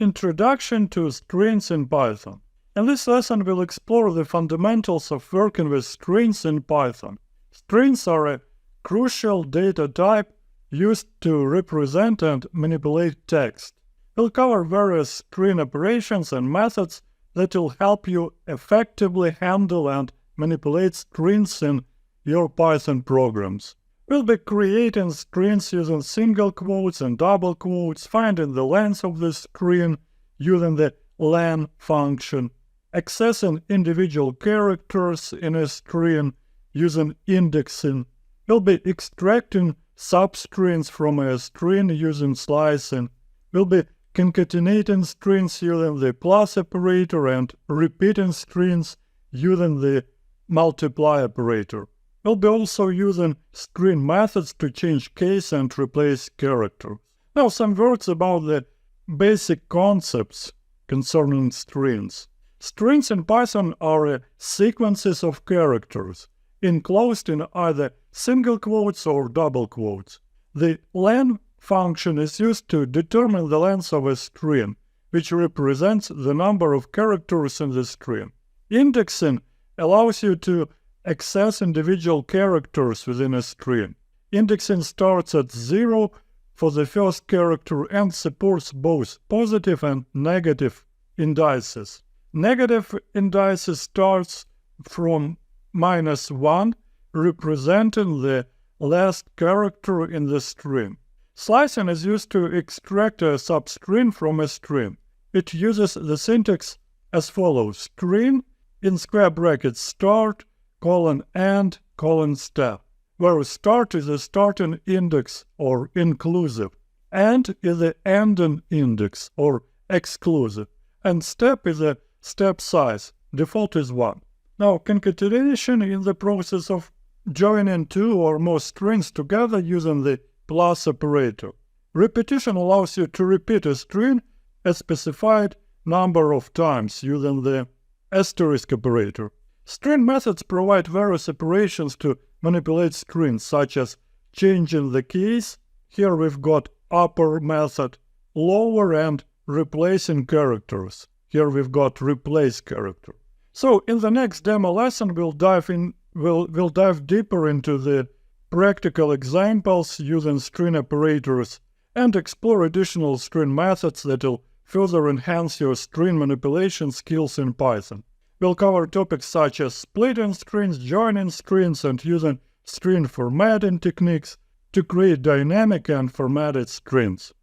Introduction to Strings in Python. In this lesson, we'll explore the fundamentals of working with strings in Python. Strings are a crucial data type used to represent and manipulate text. We'll cover various string operations and methods that will help you effectively handle and manipulate strings in your Python programs. We'll be creating strings using single quotes and double quotes, finding the length of the string using the len function, accessing individual characters in a string using indexing. We'll be extracting substrings from a string using slicing. We'll be concatenating strings using the plus operator and repeating strings using the multiply operator. We'll be also using string methods to change case and replace characters. Now some words about the basic concepts concerning strings. Strings in Python are sequences of characters, enclosed in either single quotes or double quotes. The len function is used to determine the length of a string, which represents the number of characters in the string. Indexing allows you to access individual characters within a string. Indexing starts at 0 for the first character and supports both positive and negative indices. Negative indices starts from -1, representing the last character in the string. Slicing is used to extract a substring from a string. It uses the syntax as follows: string, in square brackets start, :end, :step, where start is a starting index or inclusive, end is the ending index or exclusive, and step is a step size, default is 1. Now, concatenation is the process of joining two or more strings together using the plus operator. Repetition allows you to repeat a string a specified number of times using the asterisk operator. String methods provide various operations to manipulate strings, such as changing the case, here we've got upper method, lower, and replacing characters, here we've got replace character. So in the next demo lesson, we'll dive deeper into the practical examples using string operators and explore additional string methods that will further enhance your string manipulation skills in Python. We'll cover topics such as splitting strings, joining strings, and using string formatting techniques to create dynamic and formatted strings.